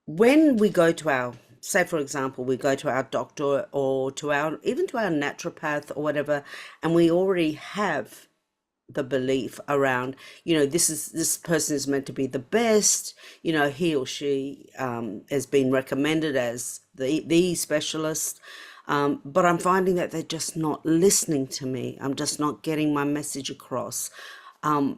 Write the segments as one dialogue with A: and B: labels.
A: when we go to our, say for example, we go to our doctor or to our, even to our naturopath or whatever, and we already have the belief around, this person is meant to be the best, he or she has been recommended as the specialist, but I'm finding that they're just not listening to me. I'm just not getting my message across. And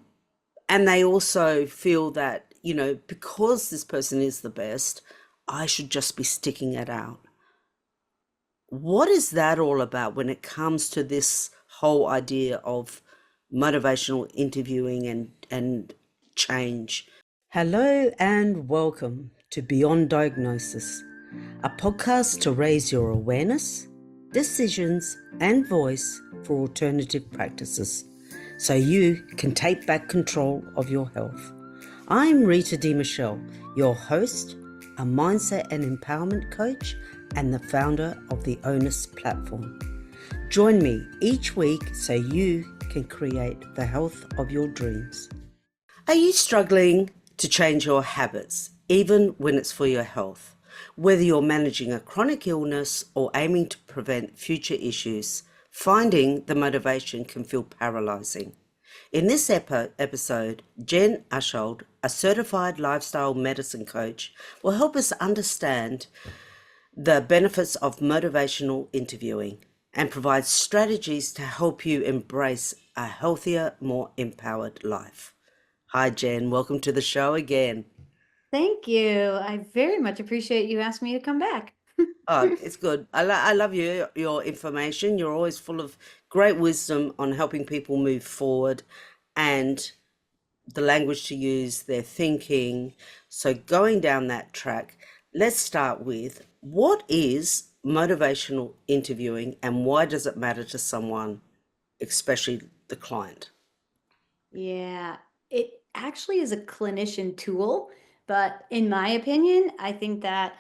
A: they also feel that, because this person is the best, I should just be sticking it out. What is that all about when it comes to this whole idea of motivational interviewing and change? Hello and welcome to Beyond Diagnosis, a podcast to raise your awareness, decisions, and voice for alternative practices so you can take back control of your health. I'm Rita De Michele, your host, a mindset and empowerment coach, and the founder of the Onus platform. Join me each week so you can create the health of your dreams. Are you struggling to change your habits, even when it's for your health? Whether you're managing a chronic illness or aiming to prevent future issues, finding the motivation can feel paralyzing. In this episode, Jen Uschold, a certified lifestyle medicine coach, will help us understand the benefits of motivational interviewing and provide strategies to help you embrace a healthier, more empowered life. Hi, Jen. Welcome to the show again.
B: Thank you. I very much appreciate you asking me to come back.
A: Oh, it's good. I love your information. You're always full of great wisdom on helping people move forward and the language to use, their thinking. So, going down that track, let's start with what is motivational interviewing and why does it matter to someone, especially the client?
B: Yeah, it actually is a clinician tool, but in my opinion, I think that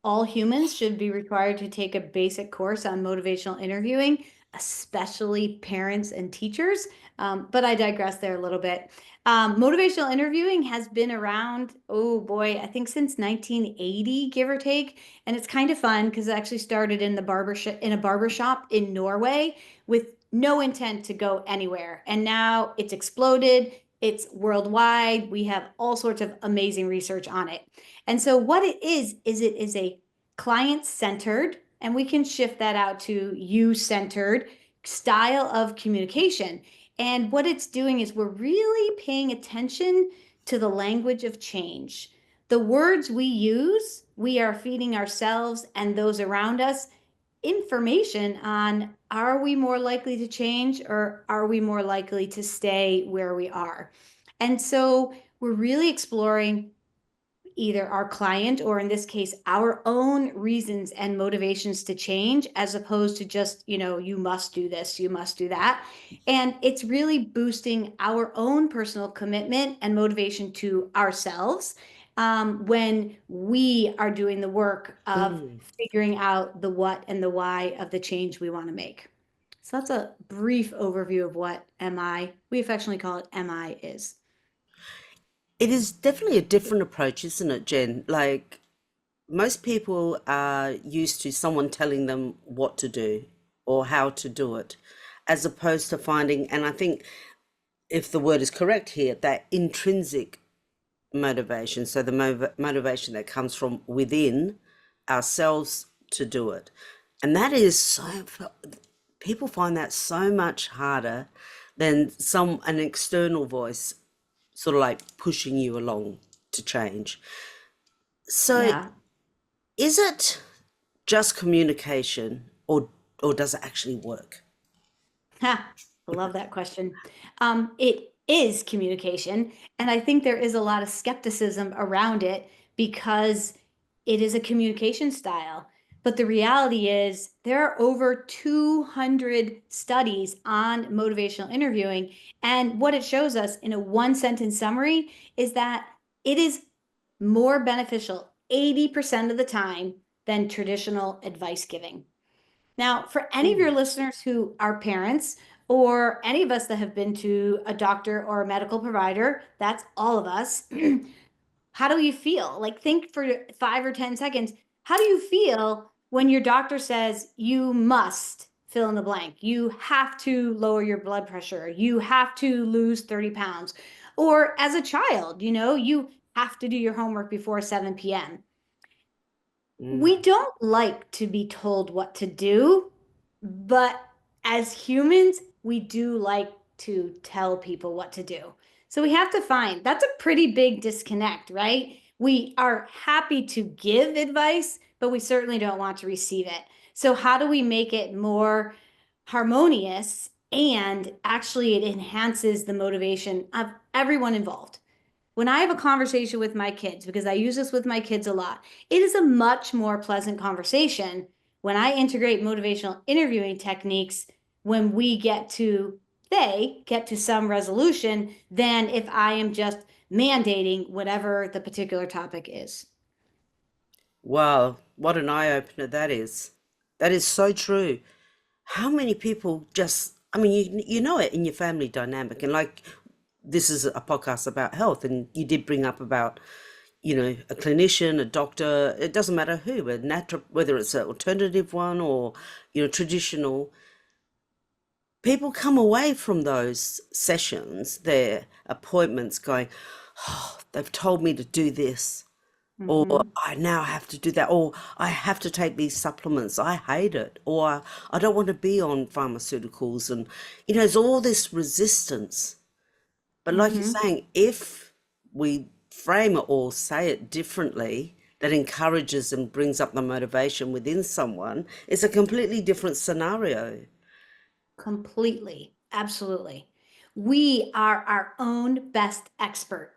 B: all humans should be required to take a basic course on motivational interviewing, especially parents and teachers. But I digress there a little bit. Motivational interviewing has been around, oh boy, I think since 1980, give or take. And it's kind of fun because it actually started in the in a barber shop in Norway with no intent to go anywhere. And now it's exploded. It's worldwide. We have all sorts of amazing research on it. And so what it is it is a client-centered, and we can shift that out to you-centered style of communication. And what it's doing is we're really paying attention to the language of change. The words we use, we are feeding ourselves and those around us information on, are we more likely to change or are we more likely to stay where we are? And so we're really exploring either our client or in this case our own reasons and motivations to change, as opposed to just, you must do this, you must do that. And it's really boosting our own personal commitment and motivation to ourselves, when we are doing the work of
A: Mm.
B: figuring out the what and the why of the change we want to make. So that's a brief overview of what MI, we affectionately call it MI, is.
A: It is definitely a different approach, isn't it, Jen? Like, most people are used to someone telling them what to do or how to do it, as opposed to finding, and I think if the word is correct here, that intrinsic motivation. So the motivation that comes from within ourselves to do it. And that is so, people find that so much harder than an external voice sort of like pushing you along to change. So
B: Yeah.
A: is it just communication or does it actually work?
B: Ha, I love that question. It is communication, and I think there is a lot of skepticism around it because it is a communication style. But the reality is, there are over 200 studies on motivational interviewing, and what it shows us in a one sentence summary is that it is more beneficial 80% of the time than traditional advice giving. Now, for any of your
A: Mm.
B: listeners who are parents, or any of us that have been to a doctor or a medical provider, that's all of us. How do you feel? Like, think for 5 or 10 seconds. How do you feel when your doctor says you must fill in the blank? You have to lower your blood pressure. You have to lose 30 pounds. Or as a child, you have to do your homework before 7 p.m.
A: Mm.
B: We don't like to be told what to do, but as humans, we do like to tell people what to do. So we have to find that's a pretty big disconnect, right? We are happy to give advice, but we certainly don't want to receive it. So, how do we make it more harmonious and actually it enhances the motivation of everyone involved? When I have a conversation with my kids, because I use this with my kids a lot, it is a much more pleasant conversation when I integrate motivational interviewing techniques when they get to some resolution than if I am just mandating whatever the particular topic is.
A: Wow, what an eye opener that is. That is so true. How many people just, I mean, you know it in your family dynamic, and like this is a podcast about health, and you did bring up about, a clinician, a doctor, it doesn't matter who, a natural, whether it's an alternative one or, traditional, people come away from those sessions, their appointments going, oh, they've told me to do this, or
B: Mm-hmm.
A: I now have to do that, or I have to take these supplements. I hate it, or I don't want to be on pharmaceuticals. And, there's all this resistance. But like you're
B: Mm-hmm.
A: saying, if we frame it or say it differently, that encourages and brings up the motivation within someone, it's a completely different scenario.
B: Completely. Absolutely. We are our own best expert.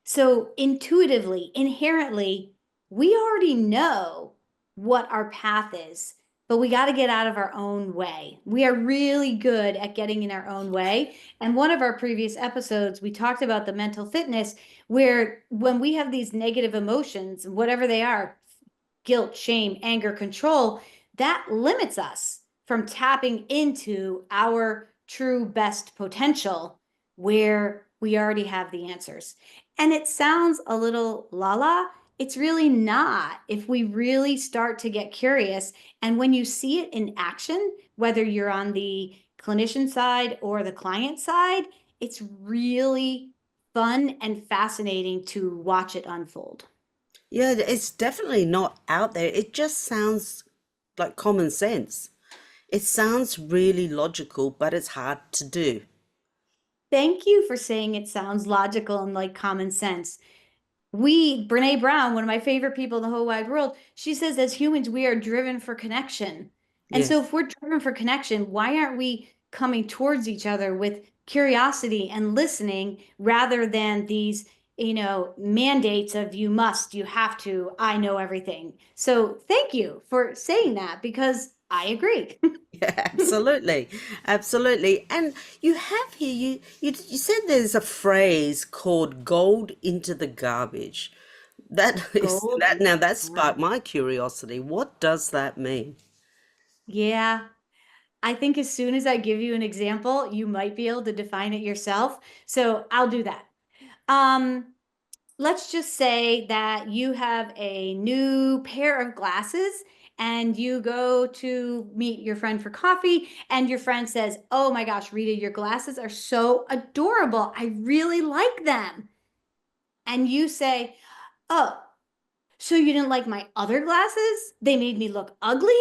B: So, intuitively, inherently, we already know what our path is, but we got to get out of our own way. We are really good at getting in our own way. And one of our previous episodes, we talked about the mental fitness, where when we have these negative emotions, whatever they are, guilt, shame, anger, control, that limits us from tapping into our true best potential where we already have the answers. And it sounds a little la la. It's really not if we really start to get curious. And when you see it in action, whether you're on the clinician side or the client side, it's really fun and fascinating to watch it unfold.
A: Yeah, it's definitely not out there. It just sounds like common sense. It sounds really logical, but it's hard to do.
B: Thank you for saying it sounds logical and like common sense. Brene Brown, one of my favorite people in the whole wide world, she says, as humans, we are driven for connection. And so,
A: Yes.
B: if we're driven for connection, why aren't we coming towards each other with curiosity and listening rather than these, mandates of you must, you have to, I know everything. So, thank you for saying that because I agree.
A: Yeah, absolutely. Absolutely. And you have here, you said there's a phrase called gold into the garbage. That is
B: Gold
A: that
B: into
A: now
B: the
A: that sparked
B: garbage.
A: my curiosity. What does that mean?
B: Yeah, I think as soon as I give you an example, you might be able to define it yourself. So I'll do that. Um, let's just say that you have a new pair of glasses and you go to meet your friend for coffee, and your friend says, oh my gosh, Rita, your glasses are so adorable. I really like them. And you say, oh, so you didn't like my other glasses? They made me look ugly?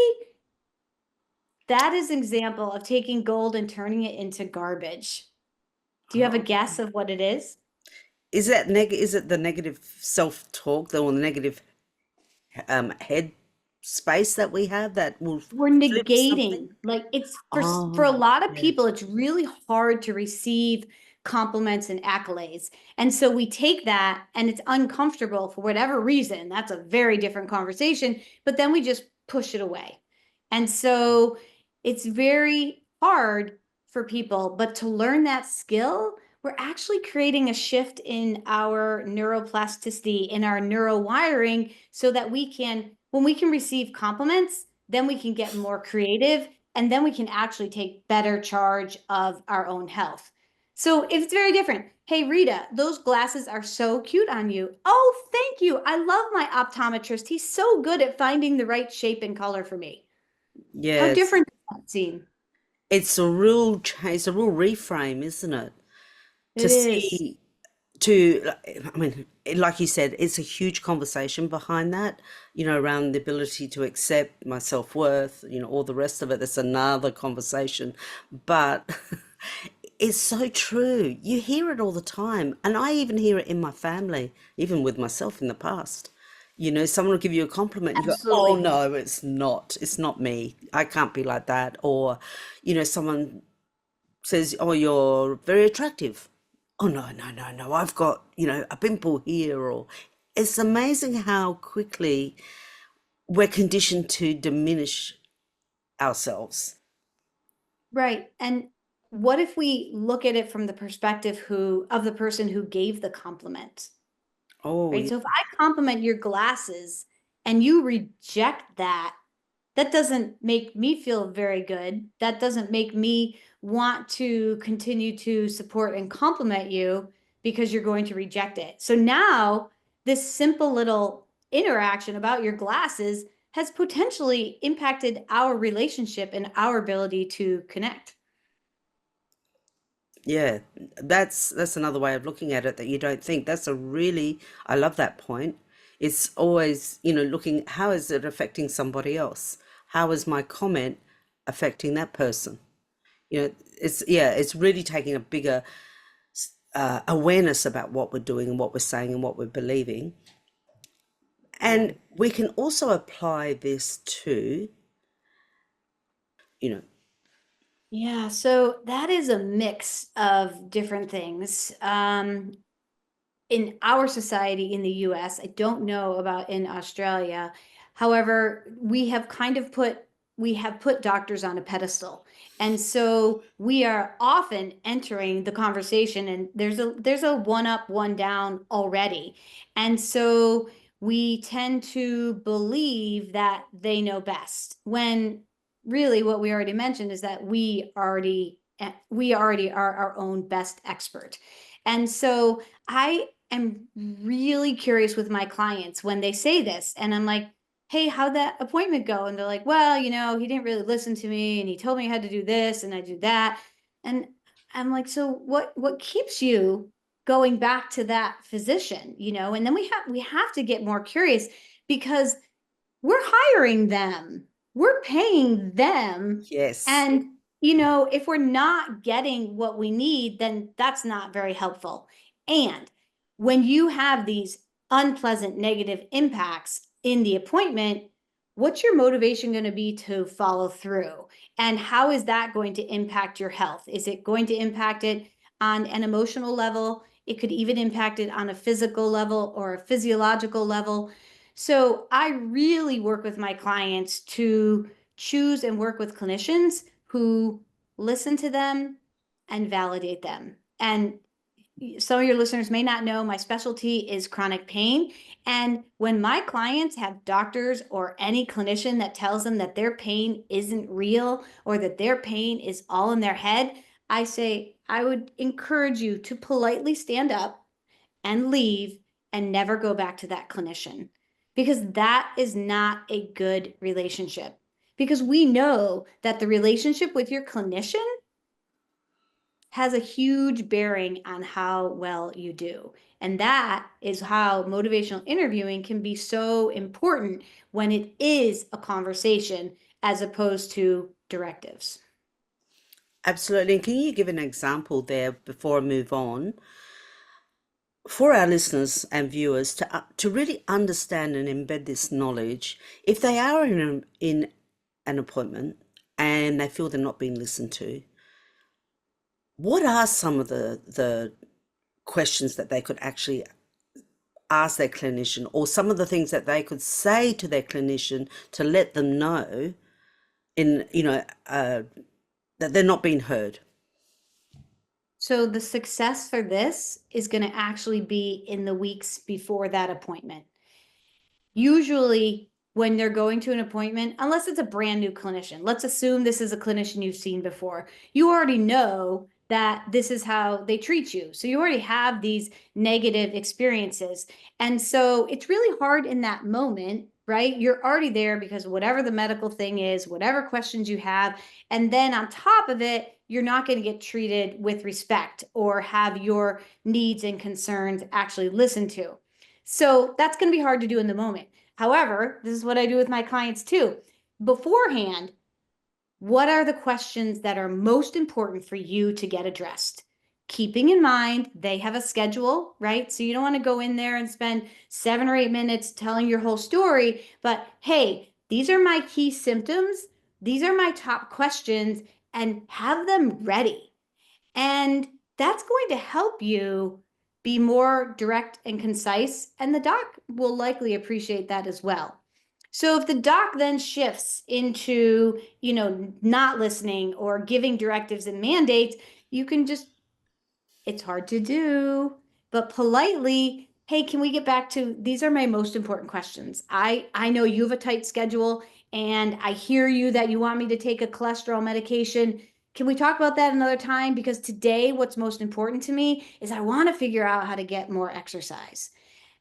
B: That is an example of taking gold and turning it into garbage. Do you have a
A: Oh.
B: guess of what it is?
A: Is it the negative self-talk, or the negative head space that we have that will
B: We're
A: flip something?
B: negating. Like, it's for a
A: Oh,
B: lot of
A: yes.
B: people, it's really hard to receive compliments and accolades. And so we take that and it's uncomfortable for whatever reason. That's a very different conversation, but then we just push it away. And so it's very hard for people, but to learn that skill, we're actually creating a shift in our neuroplasticity, in our neurowiring, so that when we can receive compliments, then we can get more creative and then we can actually take better charge of our own health. So it's very different. Hey, Rita, those glasses are so cute on you. Oh, thank you. I love my optometrist. He's so good at finding the right shape and color for me. How
A: Yes,
B: different does that seem?
A: it's a real reframe, isn't it? To
B: It is.
A: see, to, I mean, like you said, it's a huge conversation behind that, around the ability to accept my self-worth, all the rest of it. That's another conversation. But it's so true. You hear it all the time. And I even hear it in my family, even with myself in the past. Someone will give you a compliment and you go, oh
B: Absolutely.
A: no, it's not. It's not me. I can't be like that. Or, someone says, oh, you're very attractive. Oh, no, no, no, no. I've got, a pimple here. Or it's amazing how quickly we're conditioned to diminish ourselves.
B: Right. And what if we look at it from the perspective of the person who gave the compliment?
A: Oh,
B: Right.
A: yeah.
B: So if I compliment your glasses and you reject that, that doesn't make me feel very good. That doesn't make me want to continue to support and compliment you because you're going to reject it. So now this simple little interaction about your glasses has potentially impacted our relationship and our ability to connect.
A: Yeah, that's another way of looking at it that you don't think. I love that point. It's always, looking, how is it affecting somebody else? How is my comment affecting that person? It's really taking a bigger awareness about what we're doing and what we're saying and what we're believing. And
B: Right.
A: we can also apply this to, you know,
B: Yeah, so that is a mix of different things. In our society in the US, I don't know about in Australia. However, we have put doctors on a pedestal. And so we are often entering the conversation and there's a one up, one down already. And so we tend to believe that they know best when really what we already mentioned is that we already are our own best expert. And so I am really curious with my clients when they say this, and I'm like, hey, how'd that appointment go? And they're like, well, he didn't really listen to me and he told me I had to do this and I do that. And I'm like, so what keeps you going back to that physician? And then we have to get more curious because we're hiring them, we're paying them.
A: yes,
B: And, if we're not getting what we need, then that's not very helpful. And when you have these unpleasant negative impacts in the appointment, what's your motivation going to be to follow through? And how is that going to impact your health? Is it going to impact it on an emotional level? It could even impact it on a physical level or a physiological level. So I really work with my clients to choose and work with clinicians who listen to them and validate them. And some of your listeners may not know my specialty is chronic pain. And when my clients have doctors or any clinician that tells them that their pain isn't real or that their pain is all in their head, I say, I would encourage you to politely stand up and leave and never go back to that clinician because that is not a good relationship. Because we know that the relationship with your clinician has a huge bearing on how well you do. And that is how motivational interviewing can be so important when it is a conversation as opposed to directives.
A: absolutely. And can you give an example there before I move on for our listeners and viewers to really understand and embed this knowledge? If they are in an appointment and they feel they're not being listened to, what are some of the questions that they could actually ask their clinician, or some of the things that they could say to their clinician to let them know in that they're not being heard?
B: So the success for this is going to actually be in the weeks before that appointment. Usually, when they're going to an appointment, unless it's a brand new clinician, let's assume this is a clinician you've seen before, you already know that this is how they treat you. So you already have these negative experiences. And so it's really hard in that moment, right? You're already there because whatever the medical thing is, whatever questions you have, and then on top of it, you're not going to get treated with respect or have your needs and concerns actually listened to. So that's going to be hard to do in the moment. However, this is what I do with my clients too. Beforehand, what are the questions that are most important for you to get addressed? Keeping in mind they have a schedule, right? So you don't want to go in there and spend 7 or 8 minutes telling your whole story, but hey, these are my key symptoms. These are my top questions, and have them ready. And that's going to help you be more direct and concise. And the doc will likely appreciate that as well. So if the doc then shifts into, not listening or giving directives and mandates, you can just, it's hard to do, but politely, hey, can we get back to these are my most important questions. I know you have a tight schedule and I hear you that you want me to take a cholesterol medication. Can we talk about that another time? Because today, what's most important to me is I want to figure out how to get more exercise.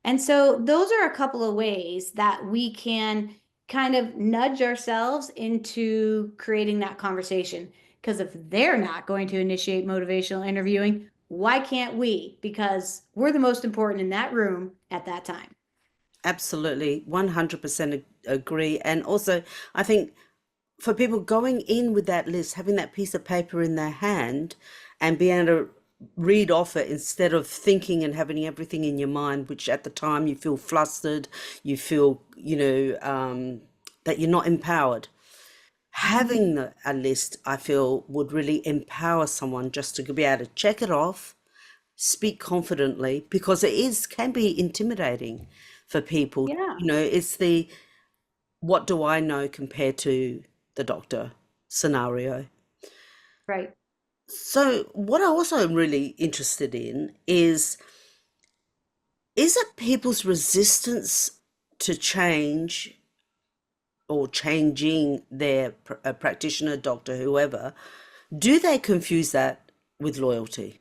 B: And so those are a couple of ways that we can kind of nudge ourselves into creating that conversation. Because if they're not going to initiate motivational interviewing, why can't we? Because we're the most important in that room at that time.
A: Absolutely, 100% agree. And also, I think for people going in with that list, having that piece of paper in their hand and being able to read off it instead of thinking and having everything in your mind, which at the time you feel flustered, you feel, that you're not empowered. Having a list, I feel, would really empower someone just to be able to check it off, speak confidently, because it is can be intimidating for people.
B: Yeah,
A: It's the what do I know compared to the doctor scenario.
B: right.
A: So what I also am really interested in is it people's resistance to change or changing their practitioner, doctor, whoever, do they confuse that with loyalty?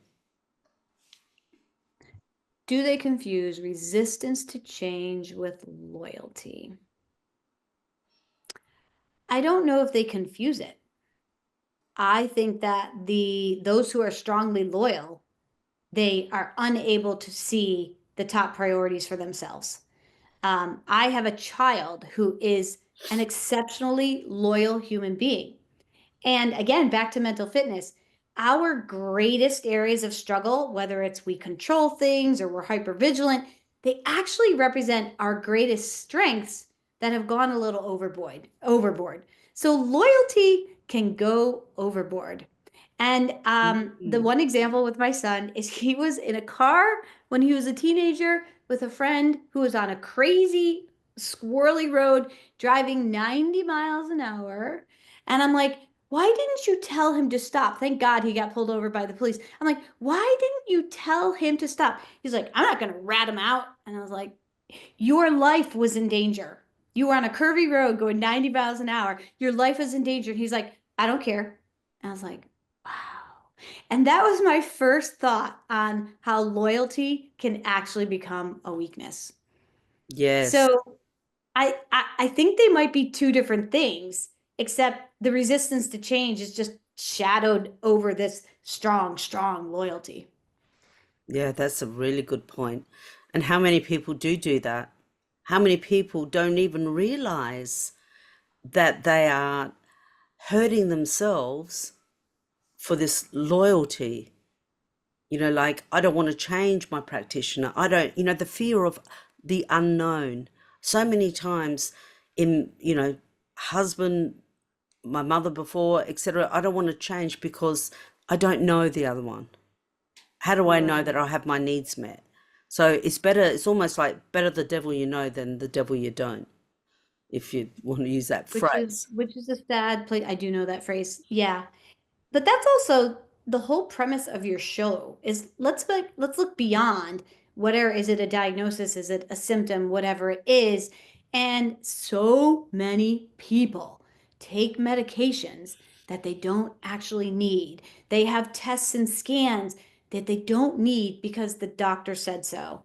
B: Do they confuse resistance to change with loyalty? I don't know if they confuse it. I think that those who are strongly loyal, they are unable to see the top priorities for themselves. I have a child who is an exceptionally loyal human being. And again, back to mental fitness, our greatest areas of struggle, whether it's we control things or we're hyper vigilant, they actually represent our greatest strengths that have gone a little overboard. So loyalty can go overboard. And the
A: Mm.
B: one example with my son is he was in a car when he was a teenager with a friend who was on a crazy, squirrely road driving 90 miles an hour. And I'm like, why didn't you tell him to stop? Thank God he got pulled over by the police. I'm like, why didn't you tell him to stop? He's like, I'm not going to rat him out. And I was like, your life was in danger. You were on a curvy road going 90 miles an hour. Your life is in danger. And he's like, I don't care. And I was like, wow. And that was my first thought on how loyalty can actually become a weakness.
A: Yes.
B: So I think they might be two different things, except the resistance to change is just shadowed over this strong, strong loyalty.
A: Yeah, that's a really good point. And how many people do that? How many people don't even realize that they are hurting themselves for this loyalty? Like, I don't want to change my practitioner. I don't, the fear of the unknown. So many times in, husband, my mother before, etc., I don't want to change because I don't know the other one. How do I know that
B: Right.
A: I have my needs met? So it's better, it's almost like better the devil you know than the devil you don't, if you want to use that
B: Which is
A: phrase.
B: which is a sad place. I do know that phrase. Yeah. But that's also the whole premise of your show is let's look beyond whatever is it a diagnosis, is it a symptom, whatever it is. And so many people take medications that they don't actually need. They have tests and scans that they don't need because the doctor said so.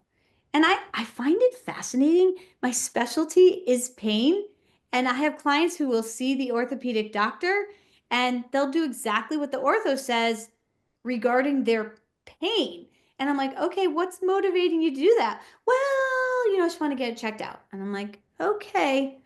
B: And I find it fascinating. My specialty is pain. And I have clients who will see the orthopedic doctor and they'll do exactly what the ortho says regarding their pain. And I'm like, okay, what's motivating you to do that? Well, I just want to get it checked out. And I'm like, okay,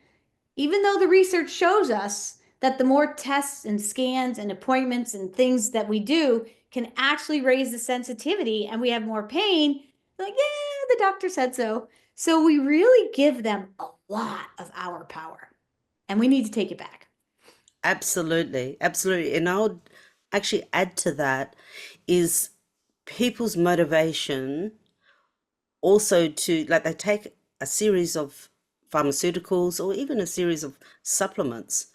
B: even though the research shows us that the more tests and scans and appointments and things that we do can actually raise the sensitivity and we have more pain, like, yeah, the doctor said so. So we really give them a lot of our power and we need to take it back.
A: Absolutely, absolutely. And I would actually add to that is people's motivation also to, like, they take a series of pharmaceuticals or even a series of supplements.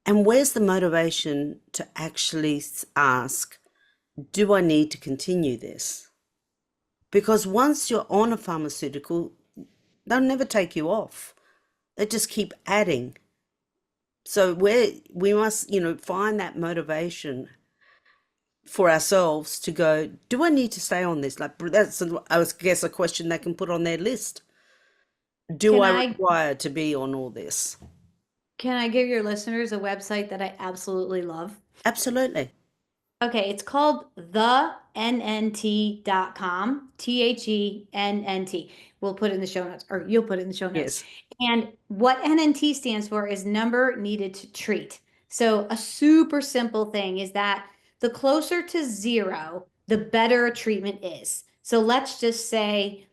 A: And where's the motivation to actually ask, do I need to continue this? Because once you're on a pharmaceutical, they'll never take you off. They just keep adding. So we must, find that motivation for ourselves to go, do I need to stay on this? Like that's, I guess, a question they can put on their list. Do
B: Can
A: I
B: I
A: require to be on all this?
B: can I give your listeners a website that I absolutely love?
A: Absolutely.
B: Okay, it's called thennt.com, THENNT. We'll put it in the show notes, or you'll put it in the show notes.
A: Yes.
B: And what NNT stands for is number needed to treat. So a super simple thing is that the closer to zero, the better a treatment is. So let's just say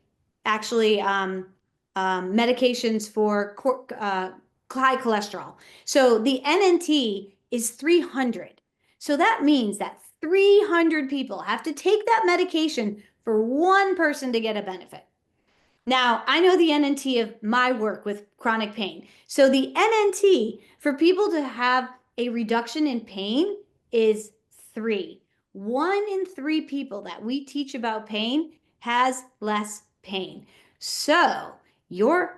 B: actually medications for high cholesterol. So the NNT is 300. So that means that 300 people have to take that medication for one person to get a benefit. Now, I know the NNT of my work with chronic pain. So the NNT for people to have a reduction in pain is 3. 1 in 3 people that we teach about pain has less pain. So your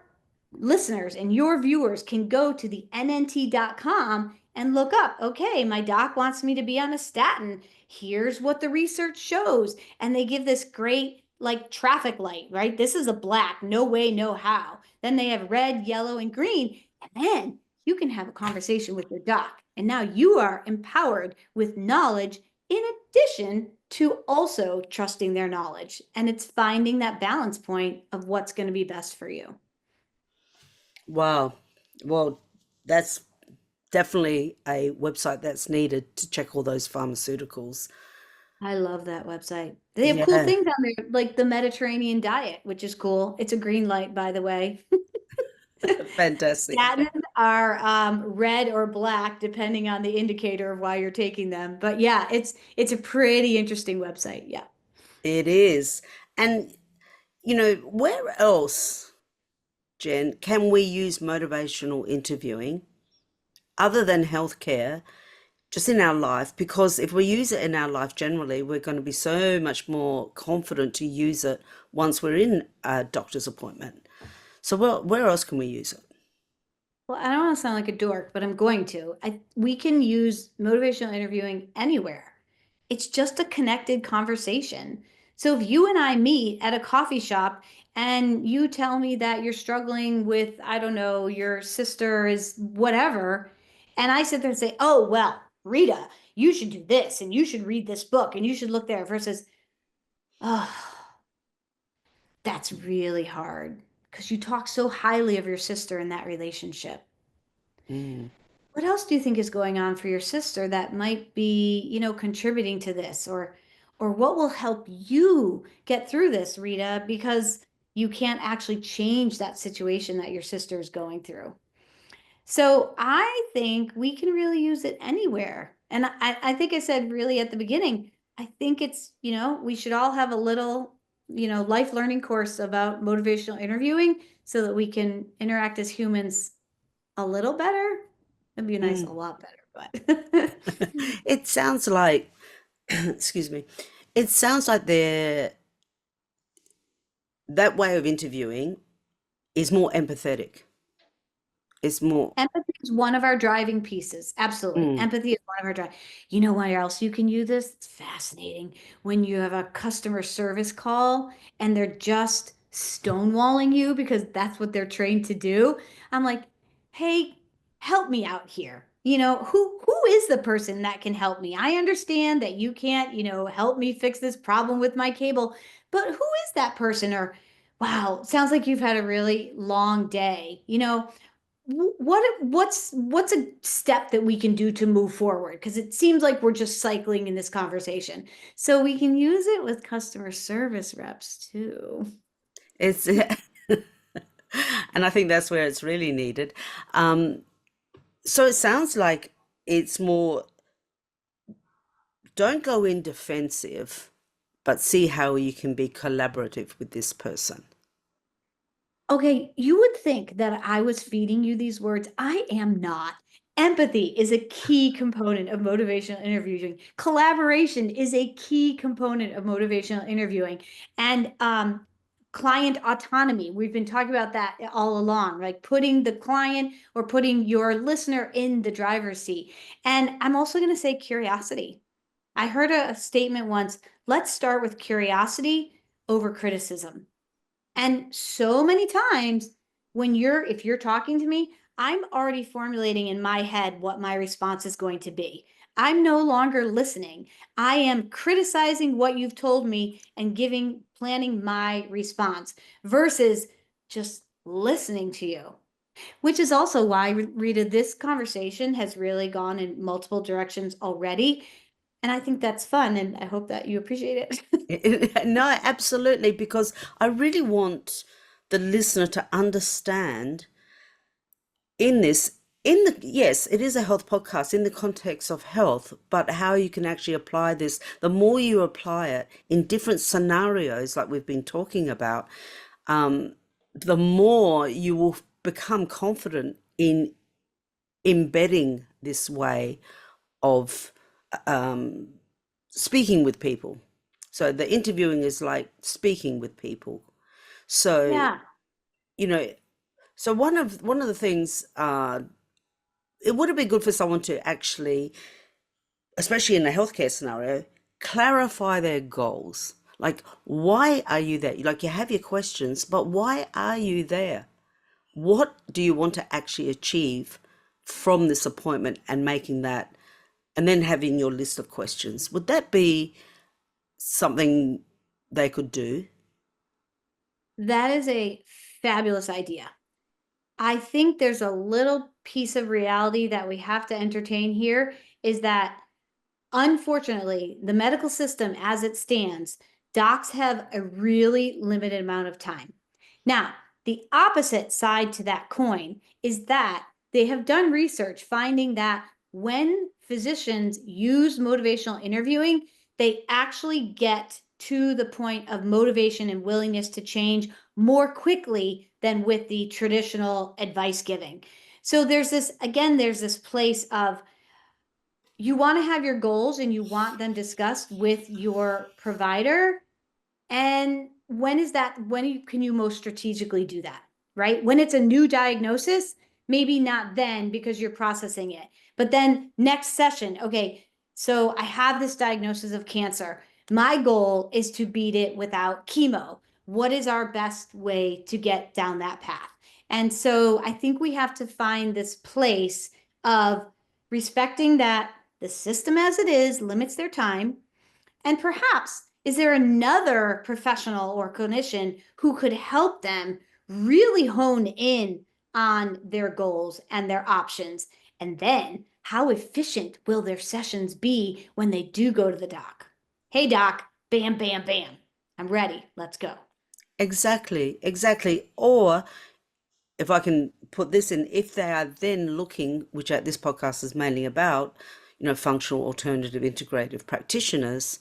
B: listeners and your viewers can go to the nnt.com and look up, okay, my doc wants me to be on a statin. Here's what the research shows. And they give this great like traffic light, right? This is a black, no way, no how. Then they have red, yellow, and green. And then you can have a conversation with your doc. And now you are empowered with knowledge in addition to also trusting their knowledge. And it's finding that balance point of what's going to be best for you.
A: Wow. Well, that's definitely a website that's needed to check all those pharmaceuticals.
B: I love that website. They have cool
A: Yeah.
B: things on there, like the Mediterranean diet, which is cool. It's a green light, by the way.
A: Fantastic.
B: Statins are red or black, depending on the indicator of why you're taking them. But yeah, it's a pretty interesting website. Yeah.
A: It is. And, where else, Jen, can we use motivational interviewing other than healthcare, just in our life? Because if we use it in our life generally, we're going to be so much more confident to use it once we're in a doctor's appointment. So where else can we use it?
B: Well, I don't want to sound like a dork, but I'm going to. We can use motivational interviewing anywhere. It's just a connected conversation. So if you and I meet at a coffee shop and you tell me that you're struggling with, I don't know, your sister is whatever, and I sit there and say, oh, well, Rita, you should do this and you should read this book and you should look there versus, oh, that's really hard because you talk so highly of your sister in that relationship.
A: Mm.
B: What else do you think is going on for your sister that might be, contributing to this or what will help you get through this, Rita, because you can't actually change that situation that your sister is going through. So I think we can really use it anywhere. And I think I said really at the beginning, I think it's, we should all have a little, life learning course about motivational interviewing so that we can interact as humans a little better. That'd be nice, a
A: Mm.
B: lot better, but
A: It sounds like, excuse me, it sounds like that way of interviewing is more empathetic. It's more,
B: empathy It's one of our driving pieces. Absolutely.
A: Mm.
B: Empathy is one of our drive. You know where else you can use this? It's fascinating. When you have a customer service call and they're just stonewalling you because that's what they're trained to do. I'm like, hey, help me out here. Who is the person that can help me? I understand that you can't, help me fix this problem with my cable, but who is that person? Or, wow, sounds like you've had a really long day. What's a step that we can do to move forward? Because it seems like we're just cycling in this conversation. So we can use it with customer service reps too.
A: It's and I think that's where it's really needed. Um, so it sounds like it's more, don't go in defensive, but see how you can be collaborative with this person.
B: Okay, you would think that I was feeding you these words. I am not. Empathy is a key component of motivational interviewing. Collaboration is a key component of motivational interviewing. And client autonomy, we've been talking about that all along, like putting the client or putting your listener in the driver's seat. And I'm also going to say curiosity. I heard a statement once, let's start with curiosity over criticism. And so many times if you're talking to me, I'm already formulating in my head what my response is going to be. I'm no longer listening. I am criticizing what you've told me and planning my response versus just listening to you. Which is also why, Rita, this conversation has really gone in multiple directions already. And I think that's fun. And I hope that you appreciate it.
A: No, absolutely, because I really want the listener to understand in this, in the, yes, it is a health podcast in the context of health, but how you can actually apply this. The more you apply it in different scenarios, like we've been talking about, the more you will become confident in embedding this way of speaking with people. So the interviewing is like speaking with people. So,
B: Yeah.
A: you know, so one of the things, it would have been good for someone to actually, especially in a healthcare scenario, clarify their goals. Like, why are you there? Like, you have your questions, but why are you there? What do you want to actually achieve from this appointment, and making that, and then having your list of questions? Would that be something they could do?
B: That is a fabulous idea. I think there's a little piece of reality that we have to entertain here is that unfortunately, the medical system as it stands, docs have a really limited amount of time. Now, the opposite side to that coin is that they have done research finding that when physicians use motivational interviewing, they actually get to the point of motivation and willingness to change more quickly than with the traditional advice giving. So there's this place of you want to have your goals and you want them discussed with your provider. And when can you most strategically do that, right? When it's a new diagnosis, maybe not then because you're processing it. But then next session, okay, so I have this diagnosis of cancer. My goal is to beat it without chemo. What is our best way to get down that path? And so I think we have to find this place of respecting that the system as it is limits their time, and perhaps is there another professional or clinician who could help them really hone in on their goals and their options? And then how efficient will their sessions be when they do go to the doc? Hey, doc, bam, bam, bam. I'm ready. Let's go.
A: Exactly, exactly. Or if I can put this in, if they are then looking, which this podcast is mainly about, functional alternative integrative practitioners,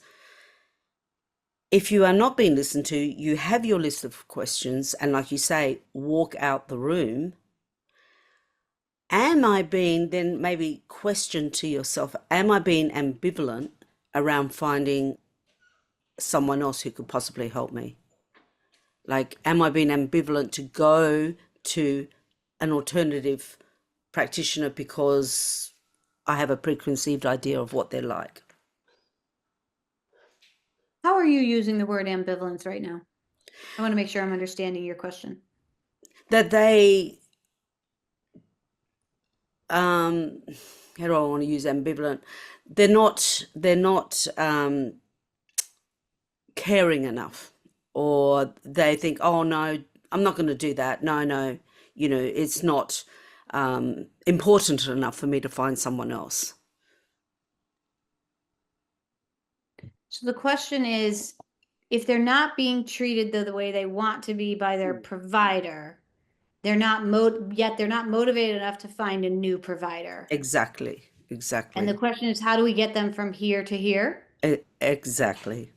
A: if you are not being listened to, you have your list of questions, and like you say, walk out the room. Am I being, then maybe question to yourself, am I being ambivalent around finding someone else who could possibly help me? Like, am I being ambivalent to go to an alternative practitioner because I have a preconceived idea of what they're like.
B: How are you using the word ambivalence right now? I want to make sure I'm understanding your question.
A: That they, how do I want to use ambivalent? They're not caring enough, or they think, oh no, I'm not going to do that. No, no, it's not important enough for me to find someone else.
B: So the question is, if they're not being treated the way they want to be by their provider, yet they're not motivated enough to find a new provider.
A: Exactly,
B: And the
A: exactly,
B: question is, how do we get them from here to here?
A: exactly.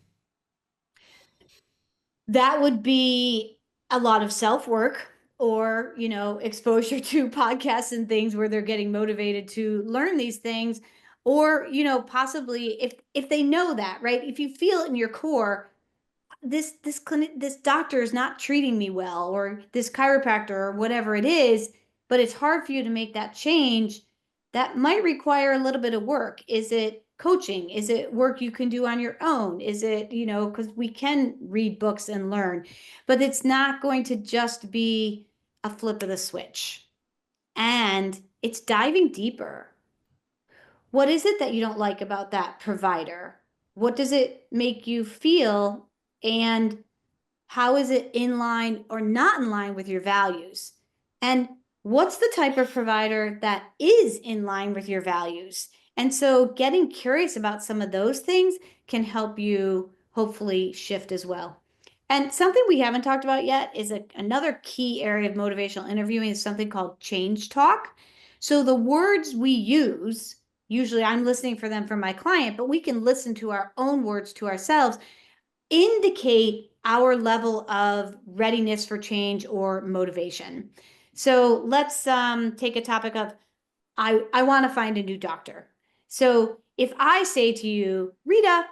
B: That would be a lot of self-work or, exposure to podcasts and things where they're getting motivated to learn these things. Or, possibly if they know that, right? If you feel it in your core, this doctor is not treating me well, or this chiropractor or whatever it is, but it's hard for you to make that change. That might require a little bit of work. Is it coaching? Is it work you can do on your own? Is it, because we can read books and learn, but it's not going to just be a flip of the switch. And it's diving deeper. What is it that you don't like about that provider? What does it make you feel? And how is it in line or not in line with your values? And what's the type of provider that is in line with your values? And so getting curious about some of those things can help you hopefully shift as well. And something we haven't talked about yet is another key area of motivational interviewing is something called change talk. So the words we use, usually I'm listening for them from my client, but we can listen to our own words to ourselves, indicate our level of readiness for change or motivation. So let's take a topic of I want to find a new doctor. So if I say to you, Rita,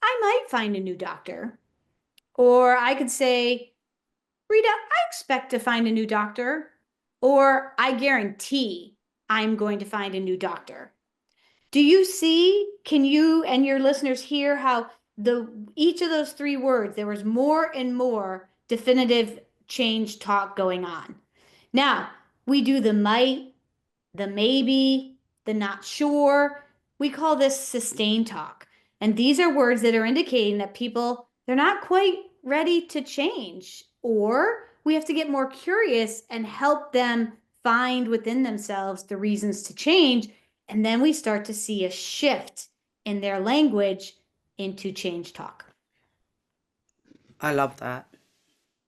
B: I might find a new doctor, or I could say, Rita, I expect to find a new doctor, or I guarantee I'm going to find a new doctor. Do you see, can you and your listeners hear how each of those three words, there was more and more definitive change talk going on. Now, we do the might, the maybe, the not sure. We call this sustained talk. And these are words that are indicating that people, they're not quite ready to change, or we have to get more curious and help them find within themselves the reasons to change. And then we start to see a shift in their language into change talk.
A: I love that.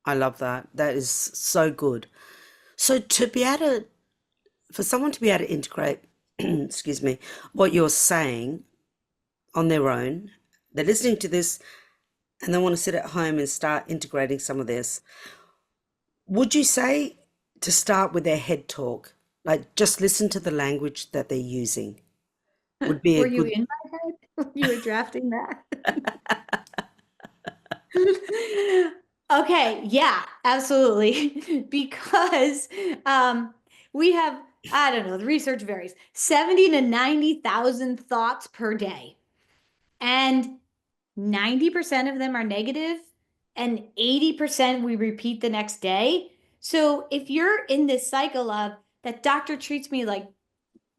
A: I love that. That is so good. So to be able to, for someone to be able to integrate, excuse me, what you're saying on their own, they're listening to this and they want to sit at home and start integrating some of this. Would you say to start with their head talk, like just listen to the language that they're using, would be a
B: Were you
A: good.
B: in my head when you were drafting that? Okay, yeah, absolutely. Because we have, I don't know, the research varies, 70 to 90,000 thoughts per day. And 90% of them are negative, and 80% we repeat the next day. So if you're in this cycle of that doctor treats me like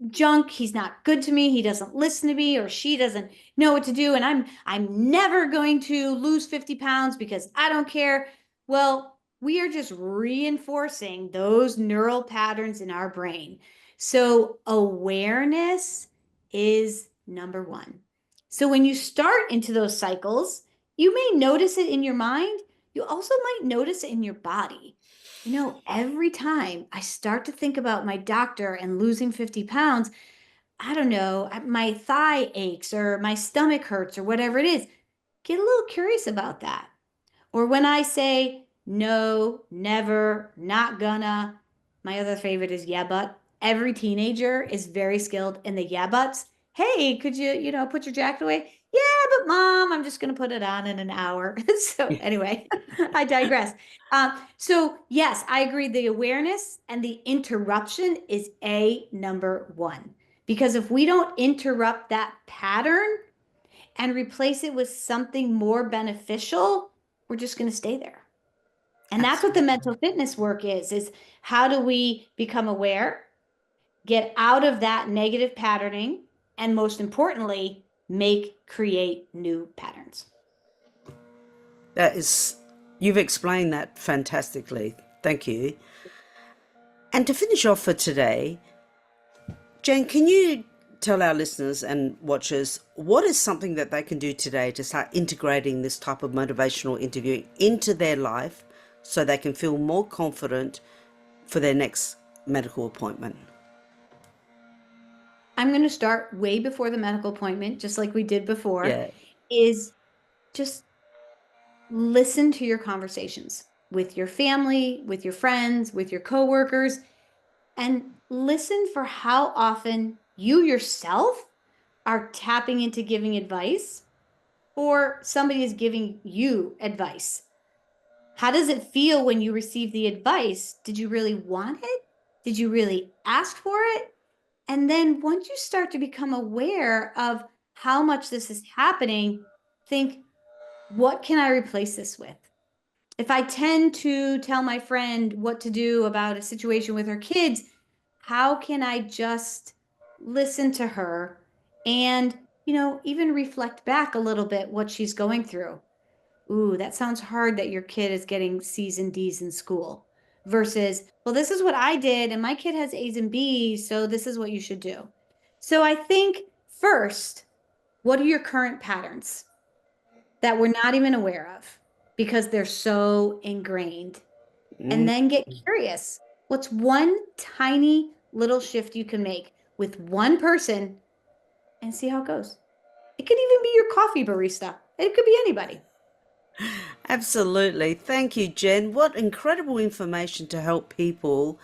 B: junk, he's not good to me, he doesn't listen to me, or she doesn't know what to do, and I'm never going to lose 50 pounds because I don't care. Well, we are just reinforcing those neural patterns in our brain. So awareness is number one. So when you start into those cycles, you may notice it in your mind. You also might notice it in your body. Every time I start to think about my doctor and losing 50 pounds, I don't know, my thigh aches or my stomach hurts or whatever it is. Get a little curious about that. Or when I say no, never, not gonna, my other favorite is yeah, but. Every teenager is very skilled in the yeah, buts. Hey, could you, put your jacket away? Yeah, but mom, I'm just going to put it on in an hour. So anyway, I digress. So yes, I agree. The awareness and the interruption is a number one. Because if we don't interrupt that pattern and replace it with something more beneficial, we're just going to stay there. And that's what the
A: Absolutely.
B: mental fitness work is how do we become aware, get out of that negative patterning, and most importantly, create new patterns.
A: That is, you've explained that fantastically. Thank you. And to finish off for today, Jen, can you tell our listeners and watchers what is something that they can do today to start integrating this type of motivational interviewing into their life so they can feel more confident for their next medical appointment?
B: I'm going to start way before the medical appointment, just like we did before,
A: Yeah.
B: is just listen to your conversations with your family, with your friends, with your coworkers, and listen for how often you yourself are tapping into giving advice or somebody is giving you advice. How does it feel when you receive the advice? Did you really want it? Did you really ask for it? And then once you start to become aware of how much this is happening, think, what can I replace this with? If I tend to tell my friend what to do about a situation with her kids, how can I just listen to her and, even reflect back a little bit what she's going through? Ooh, that sounds hard that your kid is getting C's and D's in school versus, well, this is what I did and my kid has A's and B's, so this is what you should do. So I think first, what are your current patterns that we're not even aware of because they're so ingrained? And
A: Mm.
B: then get curious. What's one tiny little shift you can make with one person and see how it goes? It could even be your coffee barista. It could be anybody.
A: Absolutely. Thank you, Jen. What incredible information to help people,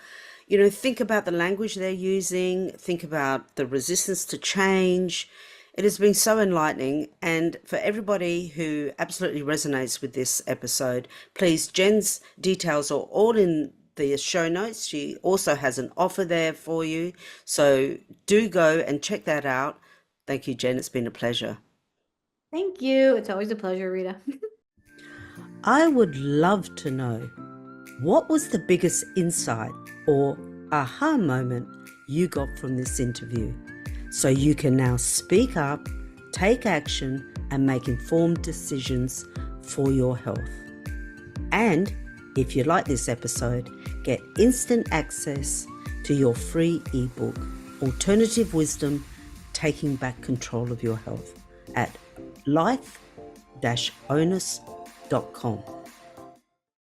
A: think about the language they're using, think about the resistance to change. It has been so enlightening. And for everybody who absolutely resonates with this episode, please, Jen's details are all in the show notes. She also has an offer there for you. So do go and check that out. Thank you, Jen. It's been a pleasure.
B: Thank you. It's always a pleasure, Rita.
A: I would love to know, what was the biggest insight or aha moment you got from this interview? So you can now speak up, take action, and make informed decisions for your health. And if you like this episode, get instant access to your free ebook, Alternative Wisdom, Taking Back Control of Your Health, at life-onus.com.